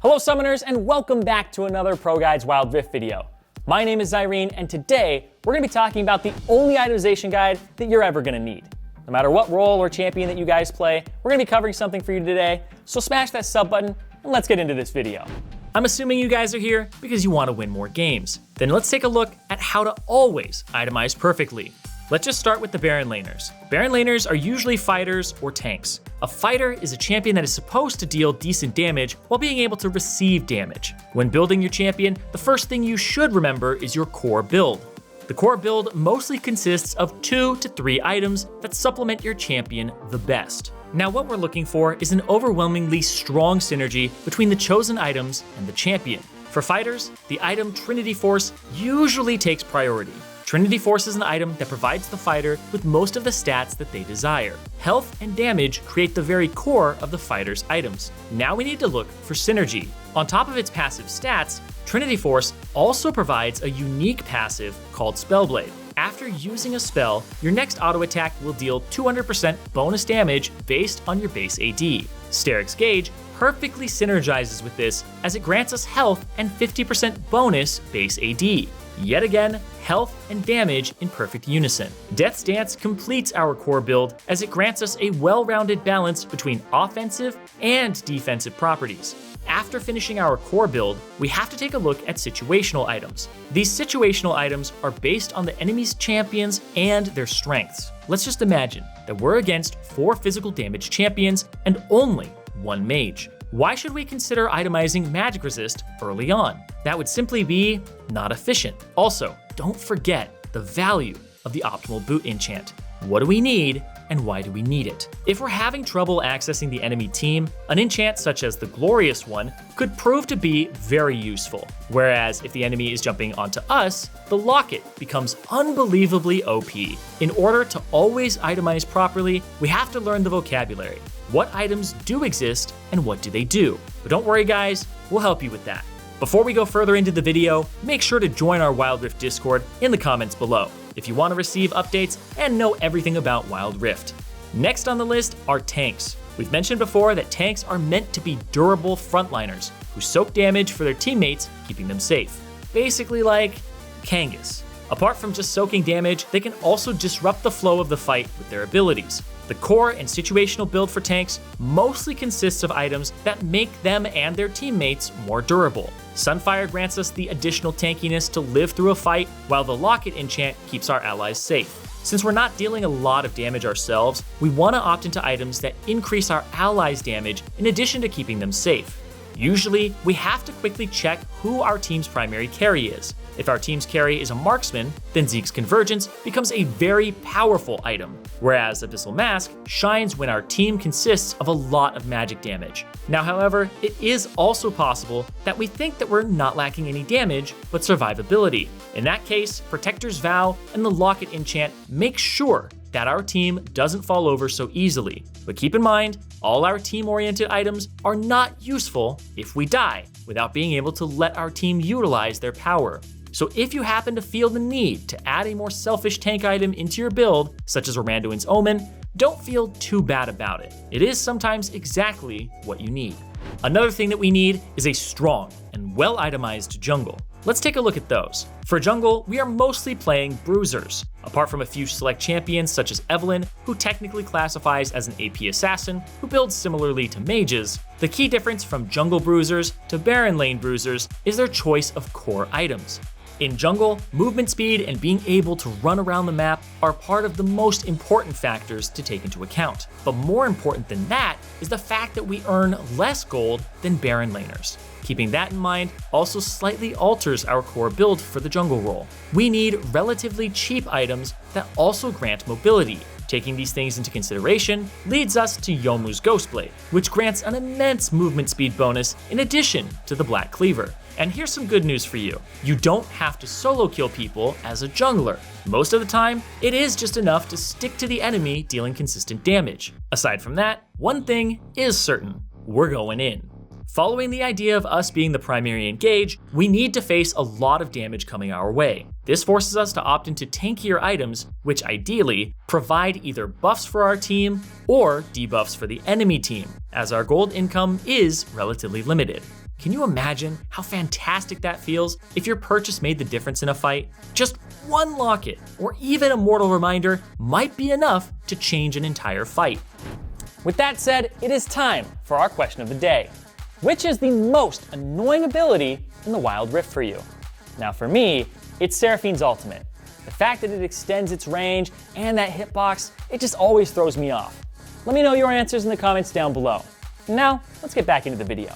Hello summoners, and welcome back to another ProGuides Wild Rift video. My name is Irene, and today we're going to be talking about the only itemization guide that you're ever going to need. No matter what role or champion that you guys play, we're going to be covering something for you today, so smash that sub button and let's get into this video. I'm assuming you guys are here because you want to win more games. Then let's take a look at how to always itemize perfectly. Let's just start with the Baron laners. Baron laners are usually fighters or tanks. A fighter is a champion that is supposed to deal decent damage while being able to receive damage. When building your champion, the first thing you should remember is your core build. The core build mostly consists of 2 to 3 items that supplement your champion the best. Now what we're looking for is an overwhelmingly strong synergy between the chosen items and the champion. For fighters, the item Trinity Force usually takes priority. Trinity Force is an item that provides the fighter with most of the stats that they desire. Health and damage create the very core of the fighter's items. Now we need to look for synergy. On top of its passive stats, Trinity Force also provides a unique passive called Spellblade. After using a spell, your next auto attack will deal 200% bonus damage based on your base AD. Steric's Gauge perfectly synergizes with this as it grants us health and 50% bonus base AD. Yet again, health and damage in perfect unison. Death's Dance completes our core build as it grants us a well-rounded balance between offensive and defensive properties. After finishing our core build, we have to take a look at situational items. These situational items are based on the enemy's champions and their strengths. Let's just imagine that we're against 4 physical damage champions and only 1 mage. Why should we consider itemizing magic resist early on? That would simply be not efficient. Also, don't forget the value of the optimal boot enchant. What do we need and why do we need it? If we're having trouble accessing the enemy team, an enchant such as the Glorious one could prove to be very useful. Whereas if the enemy is jumping onto us, the Locket becomes unbelievably OP. In order to always itemize properly, we have to learn the vocabulary. What items do exist and what do they do? But don't worry guys, we'll help you with that. Before we go further into the video, make sure to join our Wild Rift Discord in the comments below if you want to receive updates and know everything about Wild Rift. Next on the list are tanks. We've mentioned before that tanks are meant to be durable frontliners who soak damage for their teammates, keeping them safe. Basically like Kangas. Apart from just soaking damage, they can also disrupt the flow of the fight with their abilities. The core and situational build for tanks mostly consists of items that make them and their teammates more durable. Sunfire grants us the additional tankiness to live through a fight, while the Locket enchant keeps our allies safe. Since we're not dealing a lot of damage ourselves, we want to opt into items that increase our allies' damage in addition to keeping them safe. Usually, we have to quickly check who our team's primary carry is. If our team's carry is a marksman, then Zeke's Convergence becomes a very powerful item, whereas Abyssal Mask shines when our team consists of a lot of magic damage. Now, however, it is also possible that we think that we're not lacking any damage, but survivability. In that case, Protector's Vow and the Locket enchant make sure that our team doesn't fall over so easily. But keep in mind, all our team-oriented items are not useful if we die, without being able to let our team utilize their power. So if you happen to feel the need to add a more selfish tank item into your build, such as Randuin's Omen, don't feel too bad about it. It is sometimes exactly what you need. Another thing that we need is a strong and well-itemized jungle. Let's take a look at those. For jungle, we are mostly playing bruisers. Apart from a few select champions such as Evelynn, who technically classifies as an AP assassin, who builds similarly to mages, the key difference from jungle bruisers to Baron lane bruisers is their choice of core items. In jungle, movement speed and being able to run around the map are part of the most important factors to take into account. But more important than that is the fact that we earn less gold than Baron laners. Keeping that in mind also slightly alters our core build for the jungle role. We need relatively cheap items that also grant mobility. Taking these things into consideration leads us to Youmuu's Ghostblade, which grants an immense movement speed bonus in addition to the Black Cleaver. And here's some good news for you. You don't have to solo kill people as a jungler. Most of the time, it is just enough to stick to the enemy dealing consistent damage. Aside from that, one thing is certain, we're going in. Following the idea of us being the primary engage, we need to face a lot of damage coming our way. This forces us to opt into tankier items, which ideally provide either buffs for our team or debuffs for the enemy team, as our gold income is relatively limited. Can you imagine how fantastic that feels if your purchase made the difference in a fight? Just one locket or even a mortal reminder might be enough to change an entire fight. With that said, it is time for our question of the day. Which is the most annoying ability in the Wild Rift for you? Now for me, it's Seraphine's ultimate. The fact that it extends its range and that hitbox, it just always throws me off. Let me know your answers in the comments down below. Now, let's get back into the video.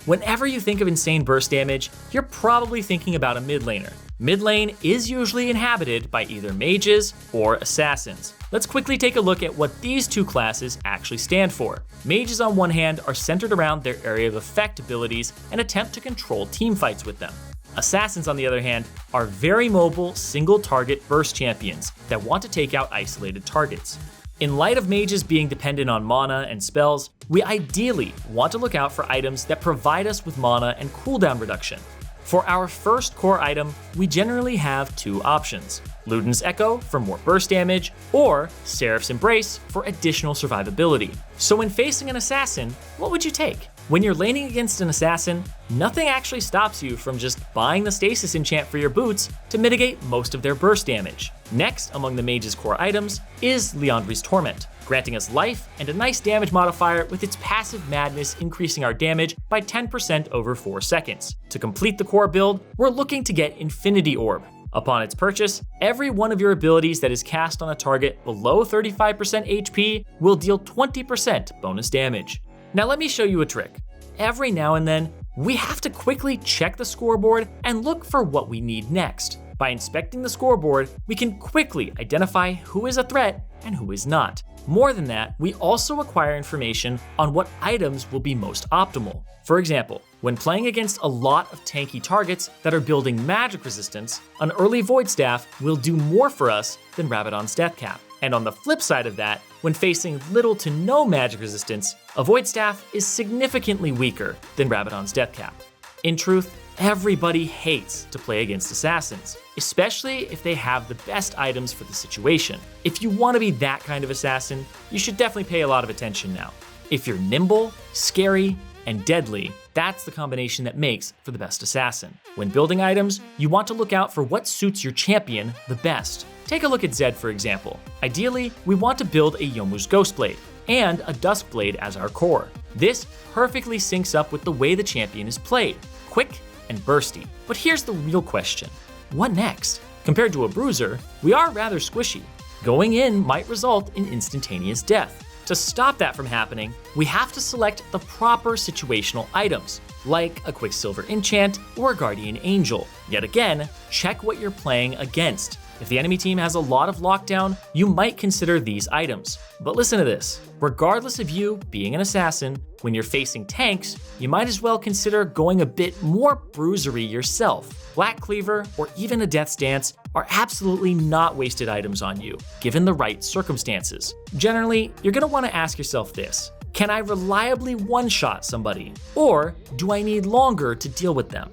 Whenever you think of insane burst damage, you're probably thinking about a mid laner. Mid lane is usually inhabited by either mages or assassins. Let's quickly take a look at what these two classes actually stand for. Mages on one hand are centered around their area of effect abilities and attempt to control team fights with them. Assassins, on the other hand, are very mobile, single-target burst champions that want to take out isolated targets. In light of mages being dependent on mana and spells, we ideally want to look out for items that provide us with mana and cooldown reduction. For our first core item, we generally have two options: Luden's Echo for more burst damage, or Seraph's Embrace for additional survivability. So when facing an assassin, what would you take? When you're laning against an assassin, nothing actually stops you from just buying the stasis enchant for your boots to mitigate most of their burst damage. Next among the mage's core items is Liandry's Torment, granting us life and a nice damage modifier with its passive madness increasing our damage by 10% over 4 seconds. To complete the core build, we're looking to get Infinity Orb. Upon its purchase, every one of your abilities that is cast on a target below 35% HP will deal 20% bonus damage. Now let me show you a trick. Every now and then, we have to quickly check the scoreboard and look for what we need next. By inspecting the scoreboard, we can quickly identify who is a threat and who is not. More than that, we also acquire information on what items will be most optimal. For example, when playing against a lot of tanky targets that are building magic resistance, an early Void Staff will do more for us than Rabadon's Death Cap. And on the flip side of that, when facing little to no magic resistance, a Void Staff is significantly weaker than Rabadon's Death Cap. In truth, everybody hates to play against assassins, especially if they have the best items for the situation. If you want to be that kind of assassin, you should definitely pay a lot of attention now. If you're nimble, scary, and deadly, that's the combination that makes for the best assassin. When building items, you want to look out for what suits your champion the best. Take a look at Zed, for example. Ideally, we want to build a Yomu's Ghostblade and a Duskblade as our core. This perfectly syncs up with the way the champion is played, quick and bursty. But here's the real question: what next? Compared to a bruiser, we are rather squishy. Going in might result in instantaneous death. To stop that from happening, we have to select the proper situational items, like a Quicksilver Enchant or a Guardian Angel. Yet again, check what you're playing against. If the enemy team has a lot of lockdown, you might consider these items. But listen to this: regardless of you being an assassin, when you're facing tanks, you might as well consider going a bit more bruisery yourself. Black Cleaver or even a Death's Dance are absolutely not wasted items on you, given the right circumstances. Generally, you're gonna wanna ask yourself this: can I reliably one-shot somebody? Or do I need longer to deal with them?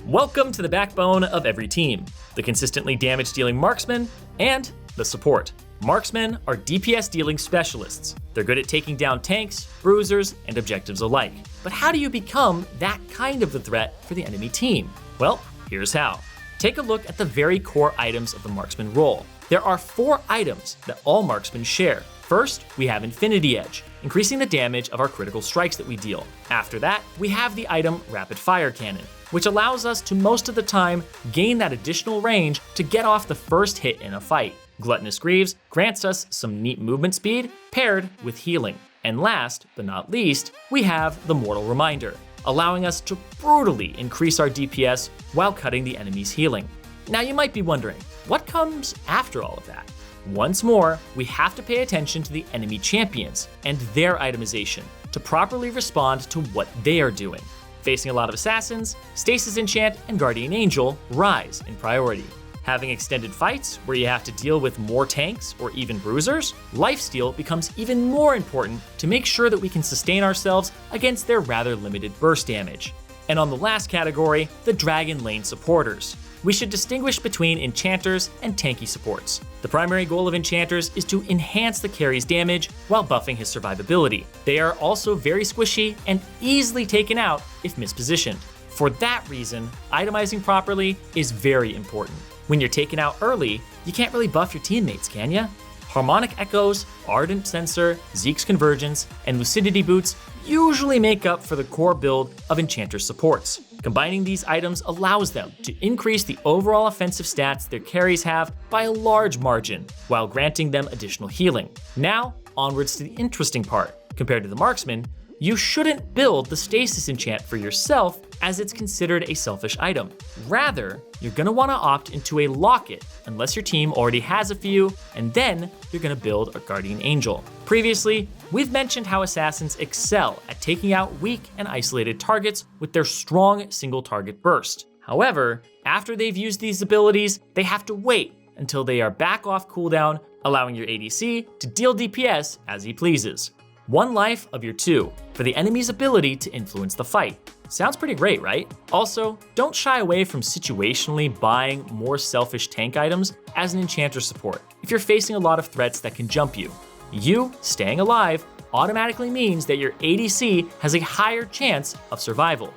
Welcome to the backbone of every team: the consistently damage-dealing marksman and the support. Marksmen are DPS dealing specialists. They're good at taking down tanks, bruisers, and objectives alike. But how do you become that kind of the threat for the enemy team? Well, here's how. Take a look at the very core items of the marksman role. There are 4 items that all marksmen share. First, we have Infinity Edge, increasing the damage of our critical strikes that we deal. After that, we have the item Rapid Fire Cannon, which allows us to most of the time gain that additional range to get off the first hit in a fight. Gluttonous Greaves grants us some neat movement speed paired with healing. And last but not least, we have the Mortal Reminder, allowing us to brutally increase our DPS while cutting the enemy's healing. Now you might be wondering, what comes after all of that? Once more, we have to pay attention to the enemy champions and their itemization to properly respond to what they are doing. Facing a lot of assassins, Stasis Enchant and Guardian Angel rise in priority. Having extended fights where you have to deal with more tanks or even bruisers, Lifesteal becomes even more important to make sure that we can sustain ourselves against their rather limited burst damage. And on the last category, the Dragon Lane supporters. we should distinguish between enchanters and tanky supports. The primary goal of enchanters is to enhance the carry's damage while buffing his survivability. They are also very squishy and easily taken out if mispositioned. For that reason, itemizing properly is very important. When you're taken out early, you can't really buff your teammates, can ya? Harmonic Echoes, Ardent Sensor, Zeke's Convergence, and Lucidity Boots usually make up for the core build of Enchanter supports. Combining these items allows them to increase the overall offensive stats their carries have by a large margin, while granting them additional healing. Now, onwards to the interesting part. Compared to the marksman, you shouldn't build the stasis enchant for yourself, as it's considered a selfish item. Rather, you're gonna wanna opt into a locket, unless your team already has a few, and then you're gonna build a guardian angel. Previously, we've mentioned how assassins excel at taking out weak and isolated targets with their strong single target burst. However, after they've used these abilities, they have to wait until they are back off cooldown, allowing your ADC to deal DPS as he pleases. 1 life of your 2 for the enemy's ability to influence the fight. Sounds pretty great, right? Also, don't shy away from situationally buying more selfish tank items as an enchanter support if you're facing a lot of threats that can jump you. You staying alive automatically means that your ADC has a higher chance of survival.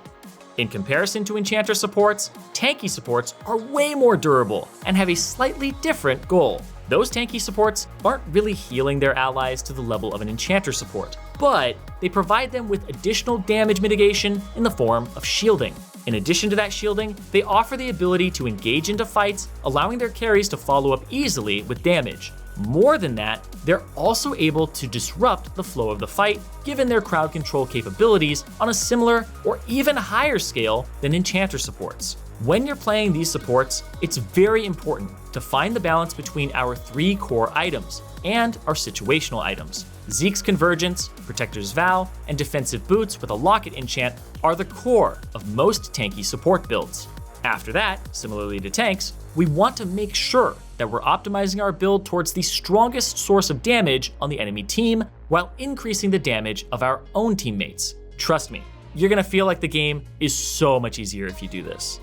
In comparison to enchanter supports, tanky supports are way more durable and have a slightly different goal. Those tanky supports aren't really healing their allies to the level of an enchanter support, but they provide them with additional damage mitigation in the form of shielding. In addition to that shielding, they offer the ability to engage into fights, allowing their carries to follow up easily with damage. More than that, they're also able to disrupt the flow of the fight, given their crowd control capabilities on a similar or even higher scale than enchanter supports. When you're playing these supports, it's very important to find the balance between our 3 core items and our situational items. Zeke's Convergence, Protector's Vow, and Defensive Boots with a Locket enchant are the core of most tanky support builds. After that, similarly to tanks, we want to make sure that we're optimizing our build towards the strongest source of damage on the enemy team while increasing the damage of our own teammates. Trust me, you're gonna feel like the game is so much easier if you do this.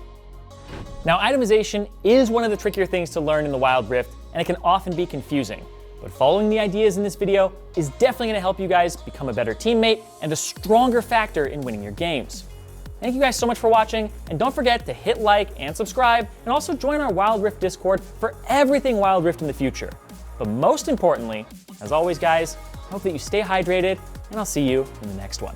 Now, itemization is one of the trickier things to learn in the Wild Rift, and it can often be confusing. But following the ideas in this video is definitely gonna help you guys become a better teammate and a stronger factor in winning your games. Thank you guys so much for watching, and don't forget to hit like and subscribe, and also join our Wild Rift Discord for everything Wild Rift in the future. But most importantly, as always guys, I hope that you stay hydrated, and I'll see you in the next one.